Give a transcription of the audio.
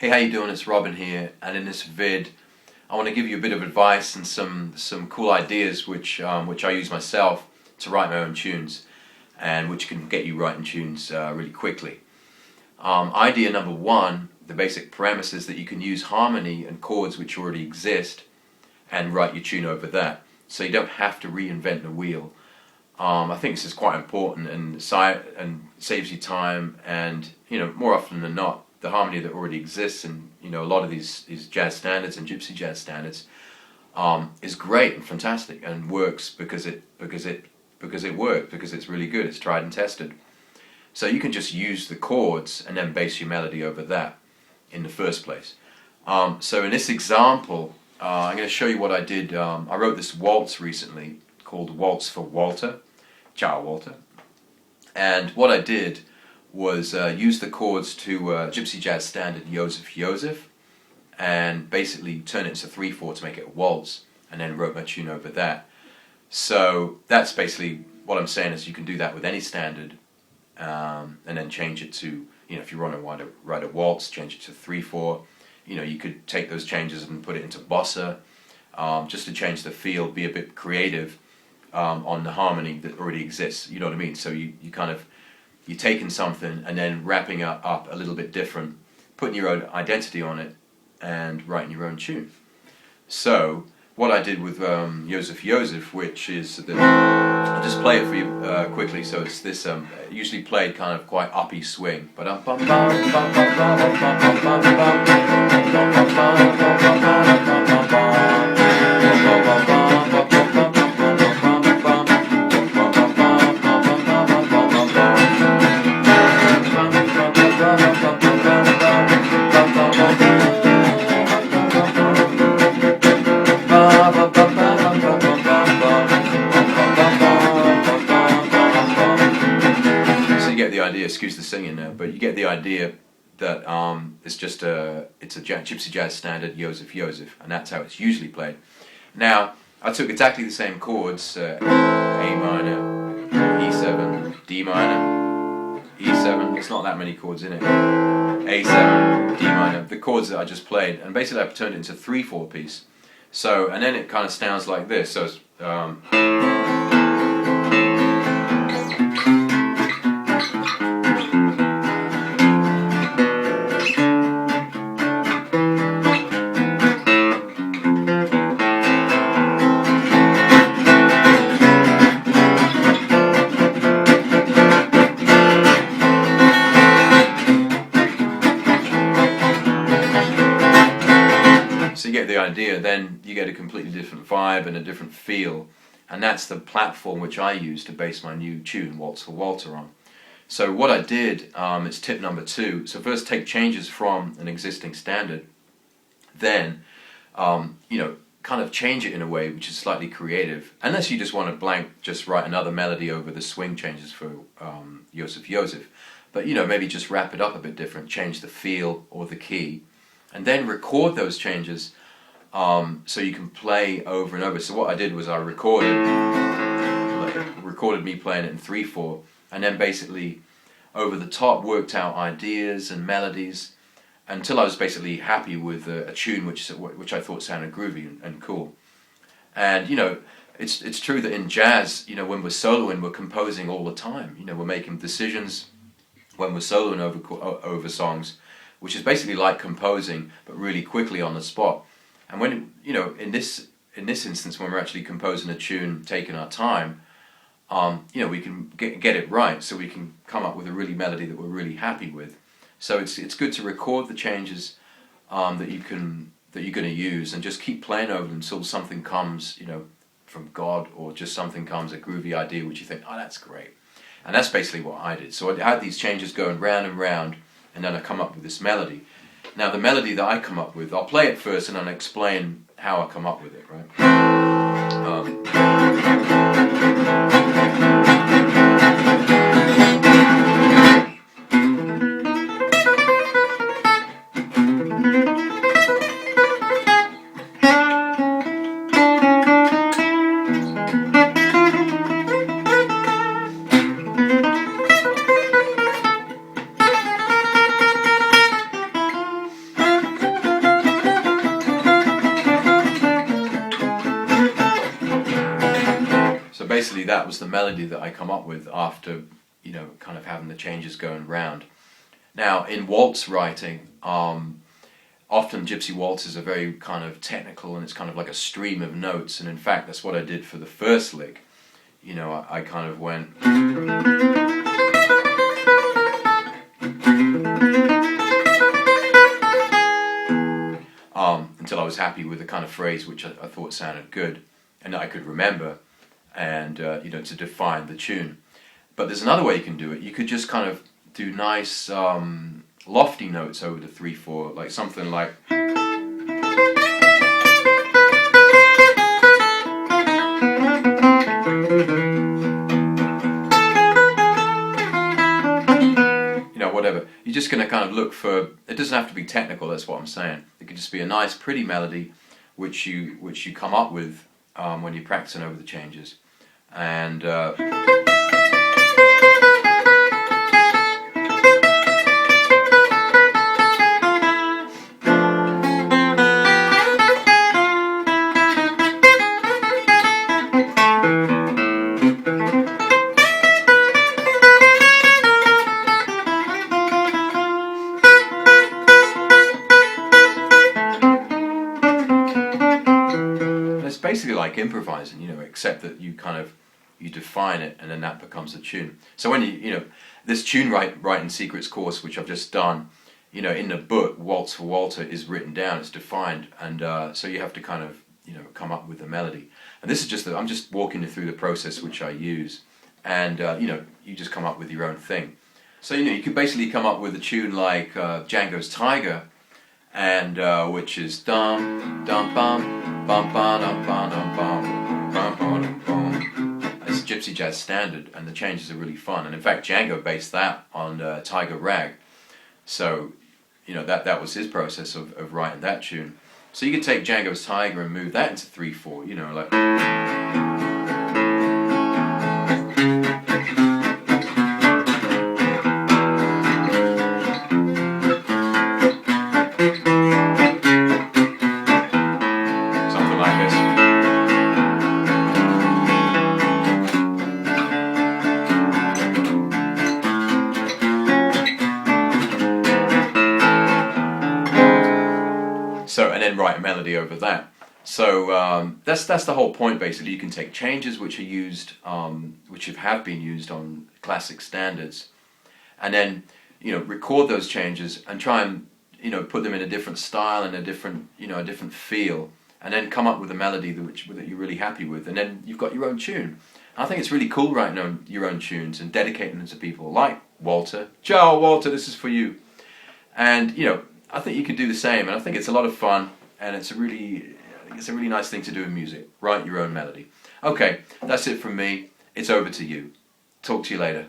Hey, how you doing? It's Robin here, and in this vid, I want to give you a bit of advice and some cool ideas which I use myself to write my own tunes, and which can get you writing tunes really quickly. Idea number one, the basic premise is that you can use harmony and chords which already exist, and write your tune over that, so you don't have to reinvent the wheel. I think this is quite important and saves you time, and more often than not, the harmony that already exists in a lot of these jazz standards and gypsy jazz standards is great and fantastic and works because it works, because it's really good, it's tried and tested. So you can just use the chords and then base your melody over that in the first place. So in this example, I'm going to show you what I did. I wrote this waltz recently called Waltz For Walter. Ciao Walter. And what I did was use the chords to Gypsy Jazz standard Yosef, and basically turn it into 3/4 to make it a waltz, and then wrote my tune over that. So that's basically what I'm saying, is you can do that with any standard, and then change it to, if you want to write a waltz, change it to 3/4. You could take those changes and put it into bossa, just to change the feel, be a bit creative on the harmony that already exists. You know what I mean? So you're taking something and then wrapping it up a little bit different, putting your own identity on it, and writing your own tune. So what I did with Yosef, which is I'll just play it for you quickly. So it's this usually played kind of quite uppy swing. Excuse the singing now, but you get the idea that it's a gypsy jazz standard Yosef, and that's how it's usually played. Now I took exactly the same chords, A minor, E7, D minor, E7. There's not that many chords in it. A7, D minor, the chords that I just played, and basically I've turned it into a 3/4 piece. So, and then it kind of sounds like this. So it's you get the idea. Then you get a completely different vibe and a different feel, and that's the platform which I use to base my new tune Waltz For Walter on. So what I did, it's tip number two. So first, take changes from an existing standard, then kind of change it in a way which is slightly creative, unless you just want to just write another melody over the swing changes for Yosef, but maybe just wrap it up a bit different, change the feel or the key, and then record those changes so you can play over and over. So what I did was I recorded me playing it in 3/4, and then basically over the top worked out ideas and melodies until I was basically happy with a tune which I thought sounded groovy and cool. And it's true that in jazz, when we're soloing, we're composing all the time. We're making decisions when we're soloing over songs, which is basically like composing, but really quickly on the spot. And when in this instance, when we're actually composing a tune, taking our time, we can get it right, so we can come up with a really melody that we're really happy with. So it's good to record the changes that you're going to use, and just keep playing over them until something comes, from God, or just something comes, a groovy idea which you think, oh, that's great. And that's basically what I did. So I had these changes going round and round, and then I come up with this melody. Now the melody that I come up with, I'll play it first and I'll explain how I come up with it, right? basically that was the melody that I come up with after, you know, kind of having the changes going round. Now, in waltz writing, often gypsy waltzes are very kind of technical, and it's kind of like a stream of notes, and in fact that's what I did for the first lick. You know, I kind of went until I was happy with the kind of phrase which I thought sounded good and that I could remember, and you know, to define the tune. But there's another way you can do it. You could just kind of do nice lofty notes over the 3/4, like something like, you know, whatever. You're just going to kind of look for, it doesn't have to be technical, that's what I'm saying. It could just be a nice pretty melody which you come up with when you're practicing over the changes. And it's basically like improvising, you know, except that you kind of, you define it and then that becomes a tune. So when you know, this tune writing secrets course which I've just done, you know, in the book, Waltz for Walter is written down, it's defined, and so you have to kind of, you know, come up with a melody. And this is just, I'm just walking you through the process which I use, and you know, you just come up with your own thing. So, you know, you could basically come up with a tune like Djangos Tiger, and which is dum dum bum bum ba dum ba dum bum bum ba dum bum. It's a Gypsy Jazz standard, and the changes are really fun. And in fact, Django based that on Tiger Rag. So, you know, that was his process of writing that tune. So you could take Django's Tiger and move that into 3/4, you know, like. Something like this. So, and then write a melody over that. So that's the whole point. Basically, you can take changes which are used, which have been used on classic standards, and then, you know, record those changes and try and, you know, put them in a different style and a different, you know, a different feel, and then come up with a melody that you're really happy with, and then you've got your own tune. And I think it's really cool writing your own tunes and dedicating them to people like Walter. Ciao, Walter, this is for you. And, you know, I think you can do the same, and I think it's a lot of fun, and it's a really nice thing to do in music. Write your own melody. Okay, that's it from me. It's over to you. Talk to you later.